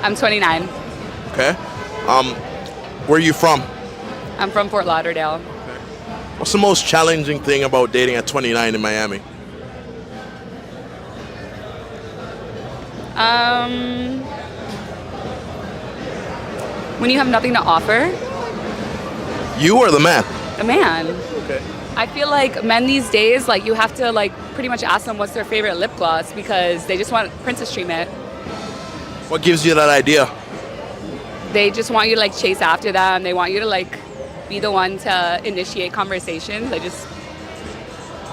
I'm 29. Okay. Where are you from? I'm from Fort Lauderdale. What's the most challenging thing about dating at 29 in Miami? When you have nothing to offer, You or the man? a man. Okay. I feel like men these days, like you have to like pretty much ask them what's their favorite lip gloss because they just want princess treatment. What gives you that idea? They just want you to like chase after them. They want you to like be the one to initiate conversations.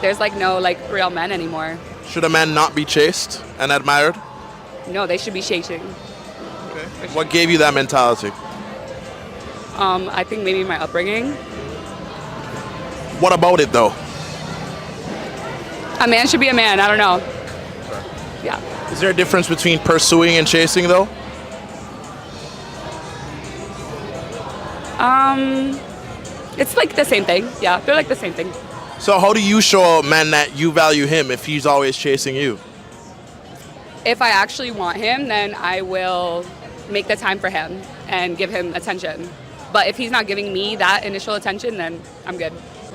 There's like no like real men anymore. Should a man not be chased and admired? No, they should be chasing. Okay. What gave you that mentality? I think maybe my upbringing. What about it though? A man should be a man. I don't know. Yeah. Is there a difference between pursuing and chasing though? It's like the same thing. Yeah, they're like the same thing. So how do you show a man that you value him if he's always chasing you? If I actually want him, then I will make the time for him and give him attention. But if he's not giving me that initial attention, then I'm good.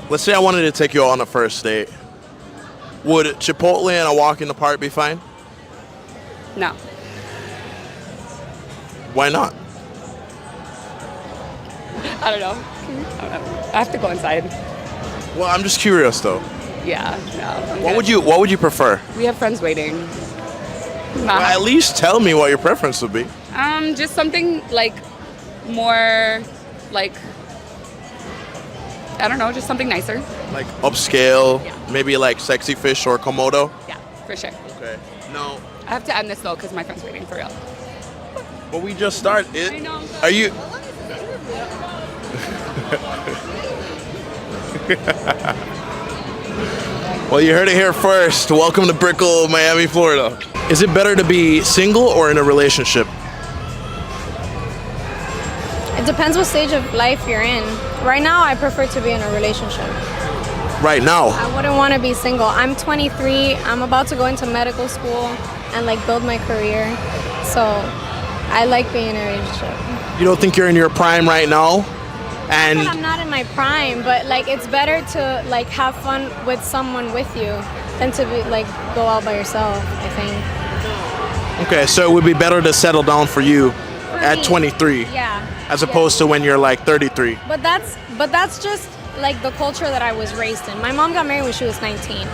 Let's say I wanted to take you on a first date. Would Chipotle and a walk in the park be fine? No. Why not? I don't know. I have to go inside. Well, I'm just curious though. Yeah, no. I'm What good. would you prefer? We have friends waiting. Well, at least tell me what your preference would be. Just something like more like I don't know, just something nicer. Like upscale, Yeah. maybe like Sexy Fish or Komodo. Yeah, for sure. Okay. No. I have to end this though because my friend's waiting for real. But we just started. I know, I'm sorry. Are you? Well, you heard it here first. Welcome to Brickell, Miami, Florida. Is it better to be single or in a relationship? It depends what stage of life you're in. Right now, I prefer to be in a relationship. Right now. I wouldn't want to be single. I'm 23. I'm about to go into medical school and like build my career. So I like being in a relationship. You don't think you're in your prime right now? And And I'm not in my prime, but like it's better to like have fun with someone with you than to be like go out by yourself, I think. okay, so it would be better to settle down for you For at me, 23 Yeah. as opposed to when you're like 33. But that's just like the culture that I was raised in. My mom got married when she was 19.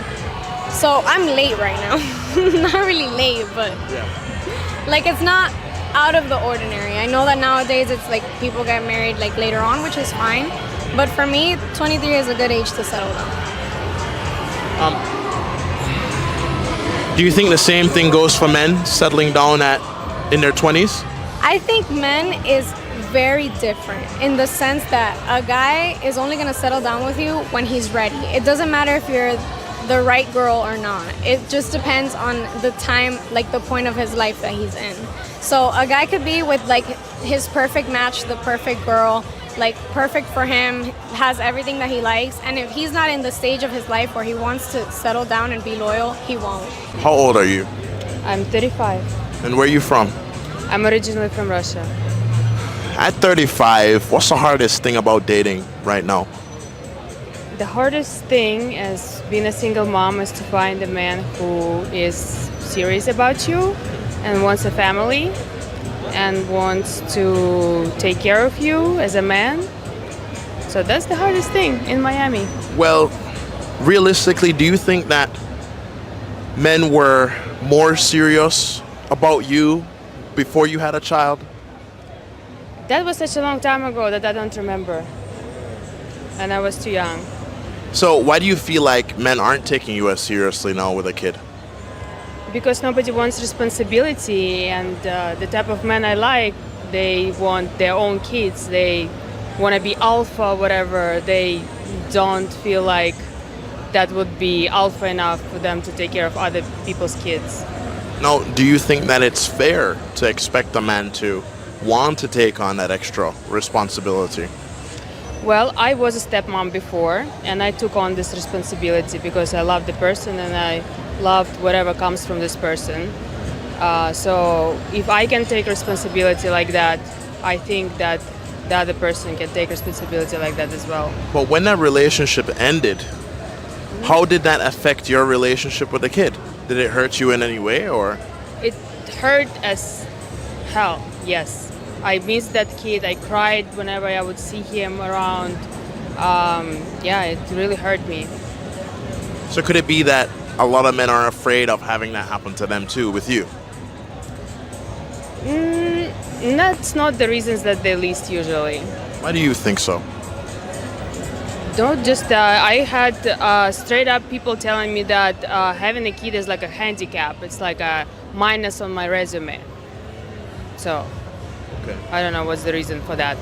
So I'm late right now. Not really late, but like it's not out of the ordinary. I know that nowadays it's like people get married like later on, which is fine. But for me, 23 is a good age to settle down. Do you think the same thing goes for men settling down in their 20s? I think men is very different in the sense that a guy is only going to settle down with you when he's ready. It doesn't matter if you're the right girl or not. It just depends on the time, like the point of his life that he's in. So a guy could be with like his perfect match, the perfect girl, like perfect for him, has everything that he likes. And if he's not in the stage of his life where he wants to settle down and be loyal, he won't. How old are you? I'm 35. And where are you from? I'm originally from Russia. At 35, what's the hardest thing about dating right now? The hardest thing as being a single mom is to find a man who is serious about you and wants a family and wants to take care of you as a man. So that's the hardest thing in Miami. Well, realistically, do you think that men were more serious about you before you had a child? That was such a long time ago that I don't remember. And I was too young. So why do you feel like men aren't taking you as seriously now with a kid? Because nobody wants responsibility, and the type of men I like, they want their own kids. They want to be alpha, whatever. They don't feel like that would be alpha enough for them to take care of other people's kids. Now, do you think that it's fair to expect a man to want to take on that extra responsibility? Well, I was a stepmom before, and I took on this responsibility because I loved the person and I loved whatever comes from this person. So if I can take responsibility like that, I think that the other person can take responsibility like that as well. But when that relationship ended, how did that affect your relationship with the kid? Did it hurt you in any way, or? It hurt as hell, yes. I missed that kid. I cried whenever I would see him around. Yeah, it really hurt me. So could it be that a lot of men are afraid of having that happen to them too with you? That's not the reasons that they list usually. Why do you think so? Don't just. I had straight up people telling me that having a kid is like a handicap. It's like a minus on my resume. So Okay. I don't know what's the reason for that.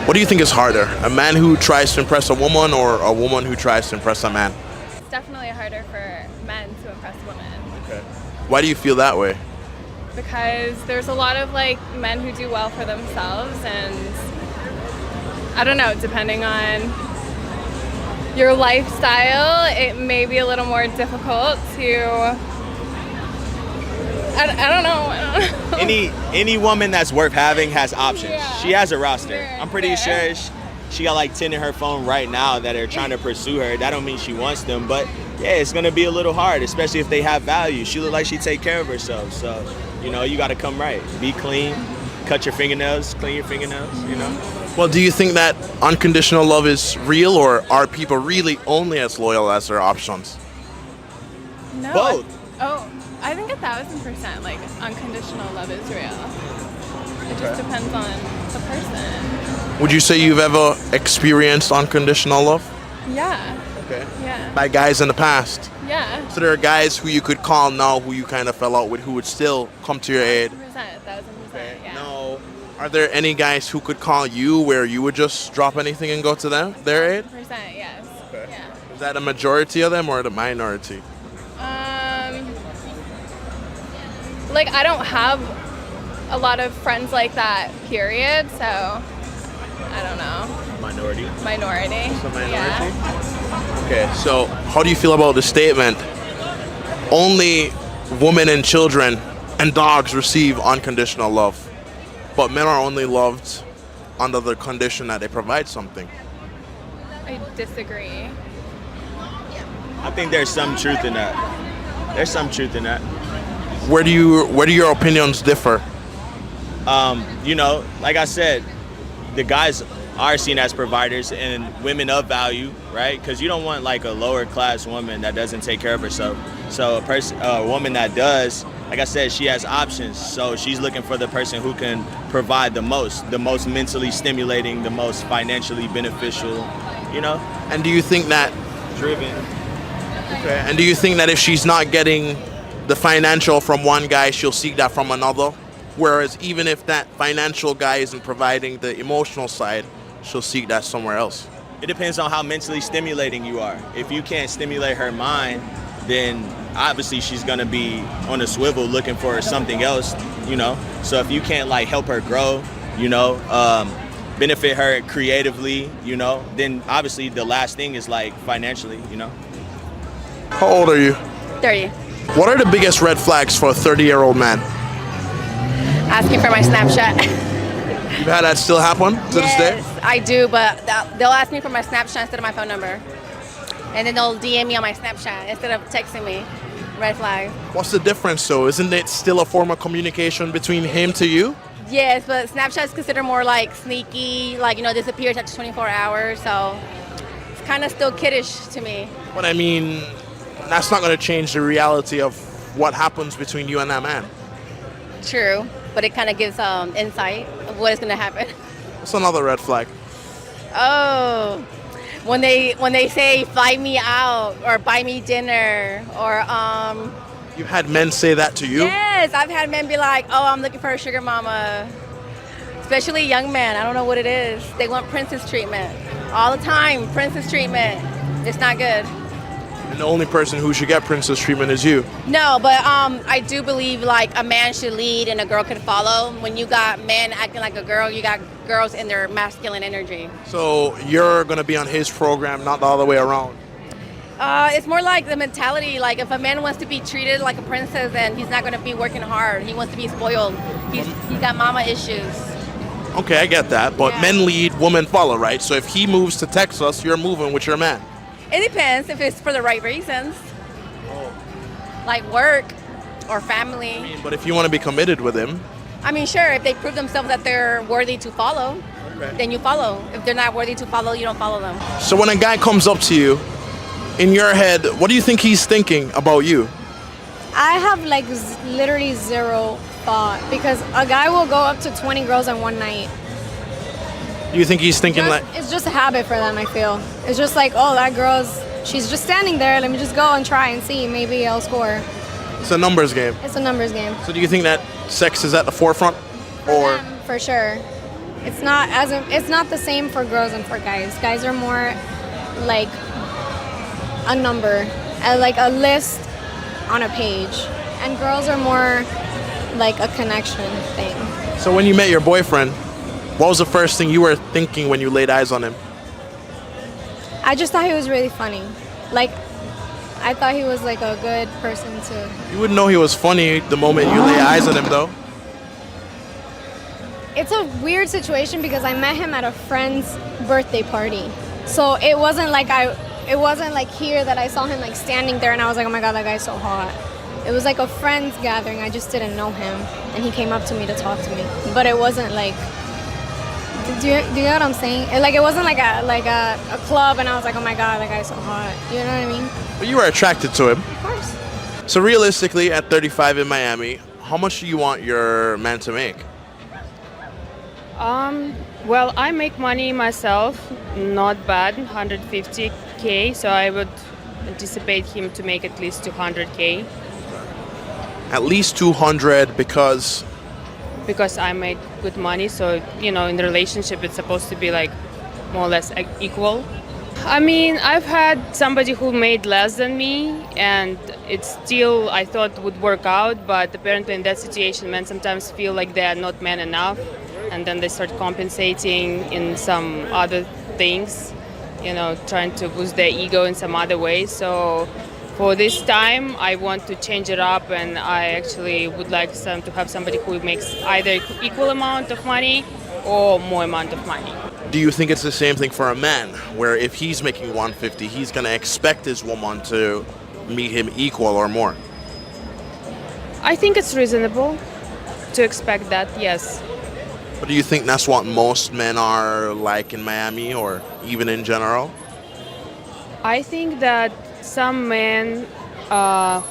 What do you think is harder? A man who tries to impress a woman or a woman who tries to impress a man? It's definitely harder for men to impress women Okay. Why do you feel that way? because there's a lot of like men who do well for themselves, and I don't know, depending on your lifestyle, it may be a little more difficult to. I don't know. Any woman that's worth having has options. Yeah. She has a roster. Fair, I'm pretty fair. sure she got like 10 in her phone right now that are trying to pursue her. That don't mean she wants them, but yeah, it's gonna be a little hard, especially if they have value. She look like she take care of herself, so you got to come right. Be clean, cut your fingernails, clean your fingernails. Well, do you think that unconditional love is real, or are people really only as loyal as their options? No. Both. Oh, I think 1,000% like unconditional love is real. It just depends on the person. Would you say you've ever experienced unconditional love? Yeah. Okay. Yeah. By guys in the past? Yeah. So there are guys who you could call now who you kind of fell out with who would still come to your aid? 1,000%. Yeah. No. Are there any guys who could call you where you would just drop anything and go to them, their aid? 100%. Yes. Yeah. Is that a majority of them or the minority? Like I don't have a lot of friends like that, period, so I don't know. Minority. Minority. So minority? Yeah. Okay, so how do you feel about the statement, only women and children and dogs receive unconditional love, but men are only loved under the condition that they provide something? I disagree. I think there's some truth in that. There's some truth in that. Where do your opinions differ? Like I said, the guys are seen as providers and women of value, right? Because you don't want like a lower class woman that doesn't take care of herself. So a woman that does, like I said, she has options. So she's looking for the person who can provide the most mentally stimulating, the most financially beneficial, And do you think that driven. Okay. And do you think that if she's not getting the financial from one guy, she'll seek that from another? Whereas even if that financial guy isn't providing the emotional side, she'll seek that somewhere else. It depends on how mentally stimulating you are. If you can't stimulate her mind, then obviously she's gonna be on a swivel looking for something else, So if you can't like help her grow, benefit her creatively, then obviously the last thing is like financially, How old are you? 30. What are the biggest red flags for a 30-year-old man? Asking for my Snapchat. You've had that still happen to this day? Yes, I do, but they'll ask me for my Snapchat instead of my phone number. And then they'll DM me on my Snapchat instead of texting me. Red flag. What's the difference though? Isn't it still a form of communication between him to you? Yes, but Snapchat is considered more like sneaky, like, disappears after 24 hours, so it's kind of still kiddish to me. But I mean, that's not going to change the reality of what happens between you and that man. True, but it kind of gives insight of what is going to happen. What's another red flag? Oh, when they say fly me out or buy me dinner or You've had men say that to you? Yes, I've had men be like, oh, I'm looking for a sugar mama. Especially young men. I don't know what it is. They want princess treatment. All the time, princess treatment. It's not good. And the only person who should get princess treatment is you. No, but I do believe like a man should lead and a girl can follow. When you got men acting like a girl, you got girls in their masculine energy. So you're going to be on his program, not the other way around. It's more like the mentality. Like if a man wants to be treated like a princess, then he's not going to be working hard. He wants to be spoiled. He got mama issues. Okay, I get that. But Yeah. men lead, women follow, right? So if he moves to Texas, you're moving with your man. It depends if it's for the right reasons, like work or family. But if you want to be committed with him, I mean, sure, if they prove themselves that they're worthy to follow, then you follow. If they're not worthy to follow, you don't follow them. so when a guy comes up to you, in your head, what do you think he's thinking about you? I have like literally zero thought because a guy will go up to 20 girls in one night. Do you think he's thinking like, It's just a habit for them, I feel. It's just like, oh, that she's just standing there. Let me just go and try and see. Maybe I'll score. it's a numbers game? It's a numbers game. So do you think that sex is at the forefront? Or For sure. It's not the same for girls and for guys. Guys are more like a number, like a list on a page. And girls are more like a connection thing. so when you met your boyfriend, what was the first thing you were thinking when you laid eyes on him? I just thought he was really funny. Like, I thought he was like a good person to. You wouldn't know he was funny the moment you lay eyes on him, though. It's a weird situation because I met him at a friend's birthday party. So it wasn't like here that I saw him like standing there and I was like, oh my god, that guy's so hot. It was like a friend's gathering. I just didn't know him, and he came up to me to talk to me. But it wasn't like. Do you know what I'm saying? It wasn't like a club, and I was like, oh my god, that guy's so hot. You know what I mean? But you were attracted to him. Of course. So realistically, at 35 in Miami, how much do you want your man to make? Well, I make money myself, not bad, 150K, so I would anticipate him to make at least 200K. At least 200 because I make good money, so in the relationship it's supposed to be like more or less equal. I mean, I've had somebody who made less than me, and it still I thought would work out, but apparently in that situation men sometimes feel like they are not man enough, and then they start compensating in some other things, trying to boost their ego in some other way. So for this time, I want to change it up, and I actually would like to have somebody who makes either equal amount of money or more amount of money. do you think it's the same thing for a man, where if he's making 150, he's going to expect his woman to meet him equal or more? I think it's reasonable to expect that, yes. But do you think that's what most men are like in Miami or even in general? I think that some men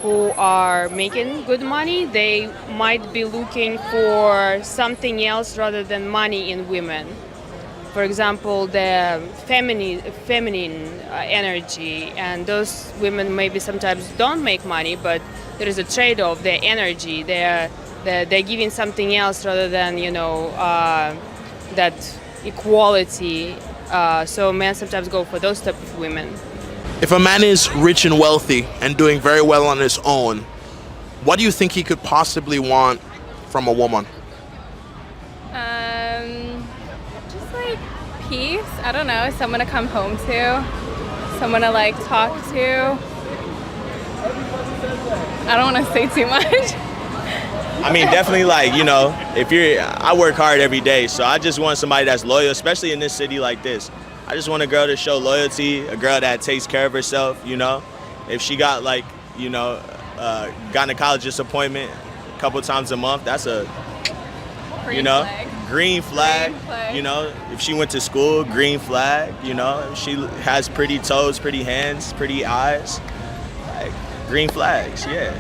who are making good money, they might be looking for something else rather than money in women. For example, the feminine energy, and those women maybe sometimes don't make money, but there is a trade-off. Their energy, they're giving something else rather than that equality. So men sometimes go for those type of women. If a man is rich and wealthy and doing very well on his own, what do you think he could possibly want from a woman? Just like peace. I don't know, someone to come home to, someone to like talk to. I don't want to say too much. I mean, definitely I work hard every day, so I just want somebody that's loyal, especially in this city like this. I just want a girl to show loyalty, a girl that takes care of herself, If she got gynecologist appointment a couple times a month, that's a, Green flag. green flag. Green flag. If she went to school, green flag, If she has pretty toes, pretty hands, pretty eyes, green flags, yeah.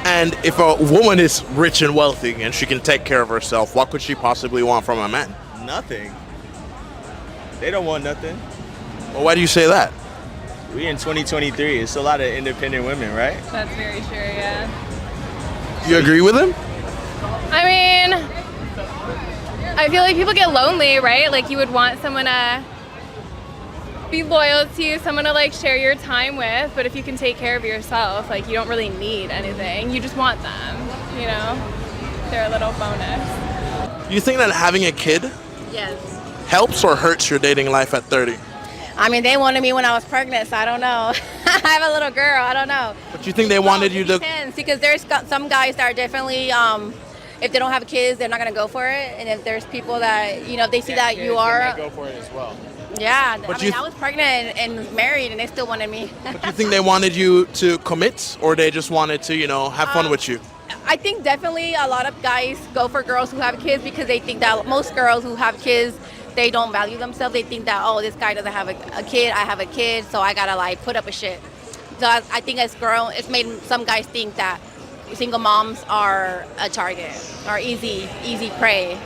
And if a woman is rich and wealthy and she can take care of herself, what could she possibly want from a man? Nothing. They don't want nothing. Well, why do you say that? We in 2023. It's a lot of independent women, right? That's very true, yeah. Do you agree with him? I mean, I feel like people get lonely, right? Like you would want someone to be loyal to you, someone to like share your time with, but if you can take care of yourself, like you don't really need anything. You just want them, They're a little bonus. Do you think that having a kid Yes. helps or hurts your dating life at 30? I mean, they wanted me when I was pregnant, so I don't know. I have a little girl. I don't know. But you think they wanted you to? Depends, because some guys that are definitely, if they don't have kids, they're not gonna go for it. And if there's people that, if they see that you are, go for it as well. yeah. But I was pregnant and married, and they still wanted me. But you think they wanted you to commit, or they just wanted to, have fun with you? I think definitely a lot of guys go for girls who have kids because they think that most girls who have kids, they don't value themselves. They think that, oh, this guy doesn't have a kid, I have a kid, so I gotta like put up a shit. So I think as girl, it's made some guys think that single moms are a target or easy prey.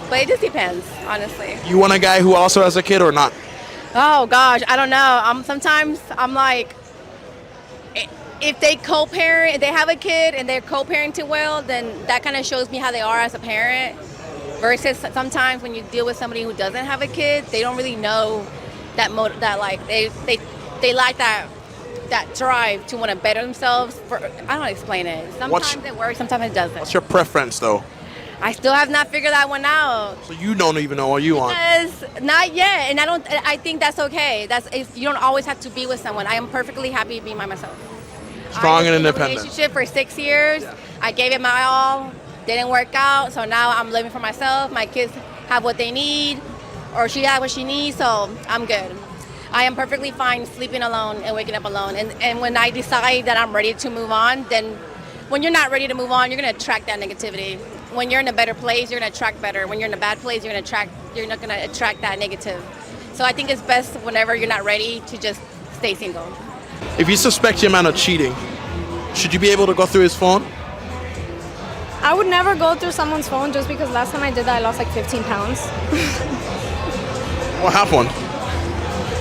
But it just depends, honestly. You want a guy who also has a kid or not? Oh gosh, I don't know. Sometimes I'm like, if they co-parent, if they have a kid and they're co-parenting well, then that kind of shows me how they are as a parent. Versus sometimes when you deal with somebody who doesn't have a kid, they don't really know that like they lack that drive to want to better themselves. I don't know how to explain it. Sometimes it works, sometimes it doesn't. What's your preference, though? I still have not figured that one out. So you don't even know what you want? Because not yet, and I think that's okay. You don't always have to be with someone. I am perfectly happy being by myself. Strong and I was in a independent. relationship for 6 years. I gave it my all. Didn't work out, so now I'm living for myself. My kids have what they need, or she has what she needs, so I'm good. I am perfectly fine sleeping alone and waking up alone. And when I decide that I'm ready to move on, then when you're not ready to move on, you're gonna attract that negativity. When you're in a better place, you're gonna attract better. When you're in a bad place, you're not gonna attract that negative. So I think it's best whenever you're not ready to just stay single. If you suspect your man of cheating, should you be able to go through his phone? I would never go through someone's phone just because last time I did that, I lost like 15 pounds. What happened?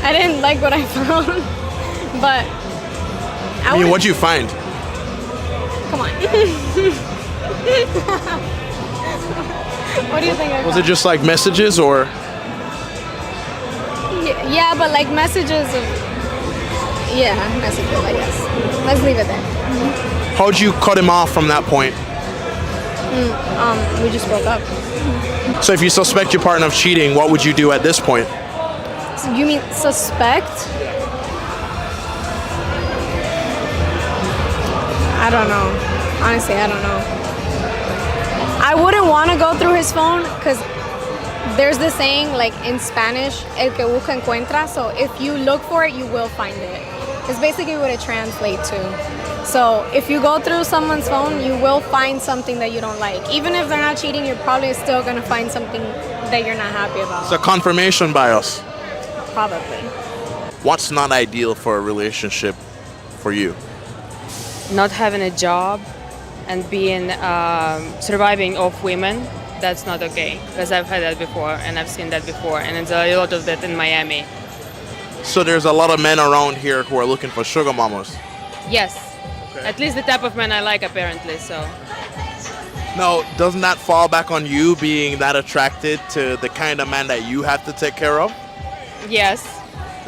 I didn't like what I found, but I mean, what'd you find? Come on. What do you think? Was it just like messages or? Yeah, but like messages of. Yeah, messages, I guess. Let's leave it there. How'd you cut him off from that point? We just broke up. So if you suspect your partner of cheating, what would you do at this point? So you mean suspect? I don't know. Honestly, I don't know. I wouldn't want to go through his phone because there's this saying like in Spanish, el que busca encuentra. So if you look for it, you will find it. It's basically what it translates to. So if you go through someone's phone, you will find something that you don't like. Even if they're not cheating, you're probably still going to find something that you're not happy about. It's a confirmation bias. Probably. What's not ideal for a relationship for you? Not having a job and being surviving off women, that's not okay. Because I've had that before and I've seen that before, and it's a lot of that in Miami. So there's a lot of men around here who are looking for sugar mamas. Yes. Okay. At least the type of men I like, apparently. So. Now, doesn't that fall back on you being that attracted to the kind of man that you have to take care of? Yes.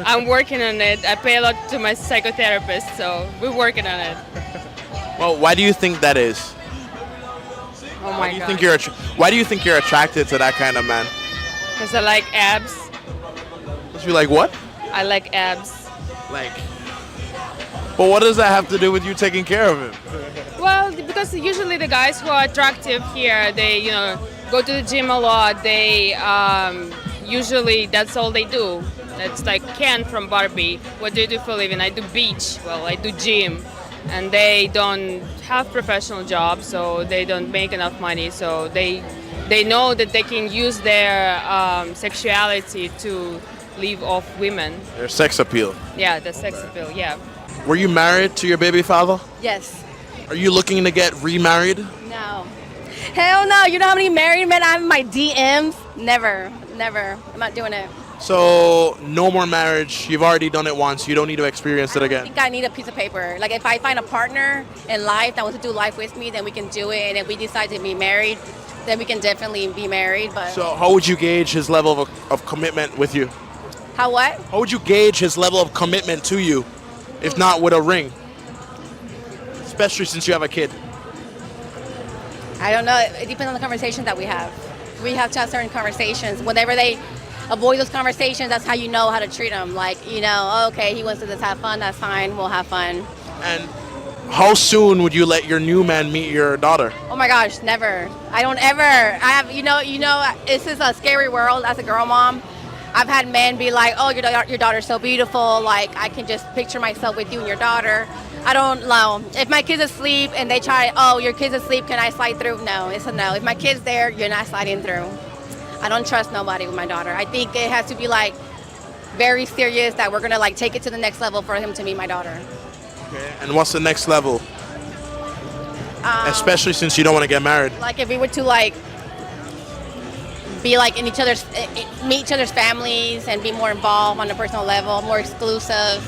I'm working on it. I pay a lot to my psychotherapist, so we're working on it. Well, why do you think that is? Oh my Why do you God. think you're attracted to that kind of man? Because I like abs. Because you like what? I like abs. Like. But what does that have to do with you taking care of him? Well, because usually the guys who are attractive here, they, go to the gym a lot. They usually that's all they do. That's like Ken from Barbie. What do you do for a living? I do beach. Well, I do gym. And they don't have professional jobs, so they don't make enough money. So they know that they can use their sexuality to live off women. Their sex appeal. Yeah, the sex appeal, yeah. Were you married to your baby father? Yes. Are you looking to get remarried? No. Hell no. You know how many married men I have in my DMs? Never. I'm not doing it. So no more marriage. You've already done it once. You don't need to experience it I again. think I need a piece of paper. Like if I find a partner in life that wants to do life with me, then we can do it. And if we decide to be married, then we can definitely be married. But So how would you gauge his level of commitment with you? how what? How would you gauge his level of commitment to you, if not with a ring? Especially since you have a kid. I don't know. It depends on the conversations that we have. We have to have certain conversations. avoid those conversations. That's how you know how to treat them. Like, you know, okay, he wants to just have fun. That's fine. We'll have fun. And how soon would you let your new man meet your daughter? Oh my gosh, never. I don't ever. I have, you know, this is a scary world as a girl mom. I've had men be like, oh, your daughter's so beautiful. Like, I can just picture myself with you and your daughter. I don't know. If my kid's asleep and they try, oh, your kid's asleep, can I slide through? No, it's a no. If my kid's there, you're not sliding through. I don't trust nobody with my daughter. I think it has to be like very serious that we're gonna like take it to the next level for him to meet my daughter. Okay. And what's the next level? Especially since you don't want to get married. Like if we were to like be like in meet each other's families and be more involved on a personal level, more exclusive,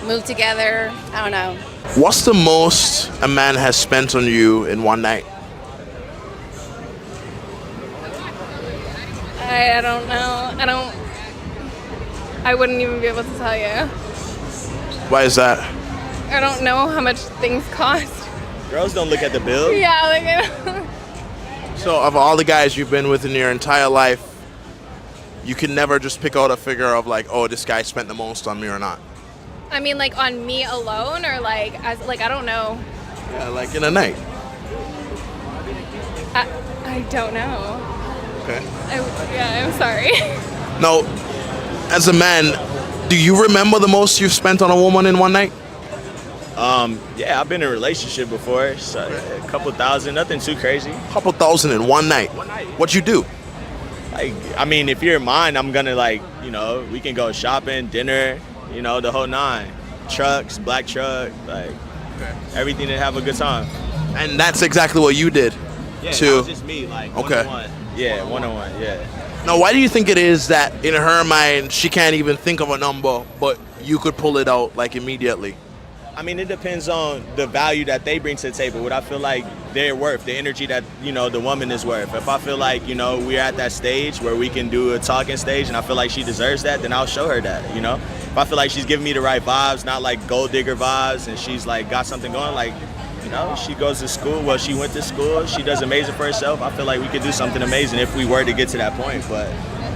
move together. I don't know. What's the most a man has spent on you in one night? I don't know. I wouldn't even be able to tell you. Why is that? I don't know how much things cost. Girls don't look at the bill. Yeah, like So of all the guys you've been with in your entire life, you can never just pick out a figure of like, oh, this guy spent the most on me or not. I mean, like on me alone, or like as like I don't know. Yeah, like in a night. I don't know. Okay. I'm sorry. Now, as a man, do you remember the most you've spent on a woman in one night? Yeah, I've been in a relationship before, so a couple thousand, nothing too crazy. Couple thousand in one night. What'd you do? Like, I mean, if you're mine, I'm gonna like, you know, we can go shopping, dinner, you know, the whole nine. Trucks, black truck, like everything to have a good time. And that's exactly what you did. Yeah, too. that was just me, like one-on-one. Yeah, one-on-one, yeah. Now, why do you think it is that in her mind she can't even think of a number, but you could pull it out like immediately? I mean, it depends on the value that they bring to the table, what I feel like they're worth, the energy that, you know, the woman is worth. If I feel like, you know, we're at that stage where we can do a talking stage and I feel like she deserves that, then I'll show her that, you know? If I feel like she's giving me the right vibes, not like gold digger vibes, and she's like got something going, like, you know, she goes to school, well, she went to school, she does amazing for herself, I feel like we could do something amazing if we were to get to that point, but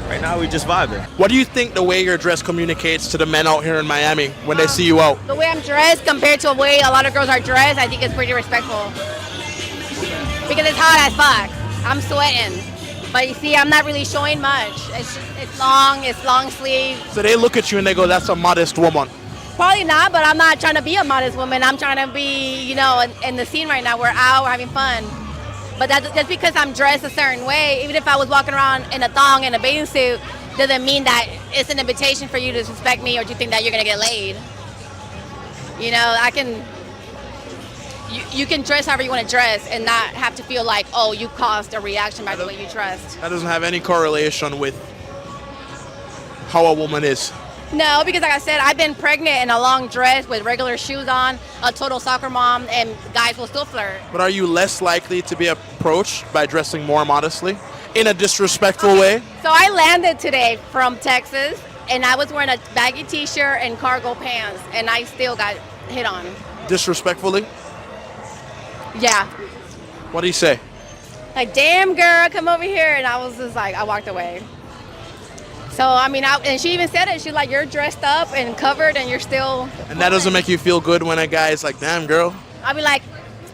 right now we just vibing. What do you think the way you're dressed communicates to the men out here in Miami when they see you out? The way I'm dressed compared to the way a lot of girls are dressed, I think it's pretty respectful. Because it's hot as fuck. I'm sweating. But you see, I'm not really showing much. It's long sleeve. So they look at you and they go, that's a modest woman. Probably not, but I'm not trying to be a modest woman. I'm trying to be, you know, in the scene right now. We're out, we're having fun. But that's because I'm dressed a certain way. Even if I was walking around in a thong and a bathing suit, doesn't mean that it's an invitation for you to suspect me or to think that you're gonna get laid. You know, you can dress however you want to dress and not have to feel like, oh, you caused a reaction by the way you dressed. That doesn't have any correlation with how a woman is. No, because like I said, I've been pregnant in a long dress with regular shoes on, a total soccer mom, and guys will still flirt. But are you less likely to be approached by dressing more modestly in a disrespectful way? So I landed today from Texas, and I was wearing a baggy t-shirt and cargo pants, and I still got hit on. Disrespectfully? Yeah. What do you say? Like, damn girl, come over here. And I was just like, I walked away. So, I mean, and she even said it. She's like, you're dressed up and covered and you're still... And that doesn't make you feel good when a guy is like, damn, girl. I'll be like,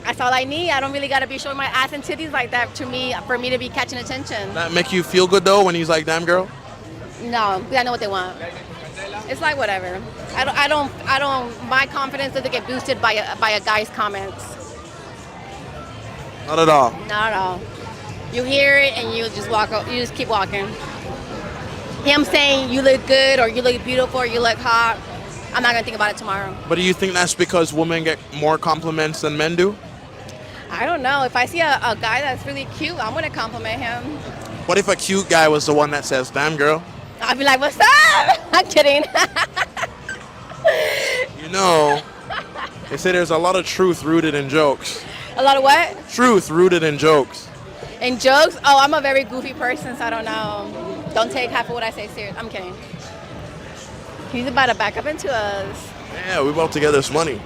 that's all I need. I don't really got to be showing my ass and titties like that to me, for me to be catching attention. That make you feel good, though, when he's like, damn, girl? No, because I know what they want. It's like, whatever. I don't, my confidence doesn't get boosted by a guy's comments. Not at all. Not at all. You hear it and you just keep walking. Him saying you look good or you look beautiful or you look hot, I'm not gonna think about it tomorrow. But do you think that's because women get more compliments than men do? I don't know. If I see a guy that's really cute, I'm gonna compliment him. What if a cute guy was the one that says, damn, girl? I'll be like, what's up? I'm kidding. You know, they say there's a lot of truth rooted in jokes. A lot of what? Truth rooted in jokes. In jokes? Oh, I'm a very goofy person, so I don't know. Don't take half of what I say serious. I'm kidding. He's about to back up into us. Yeah, we're about to get this money.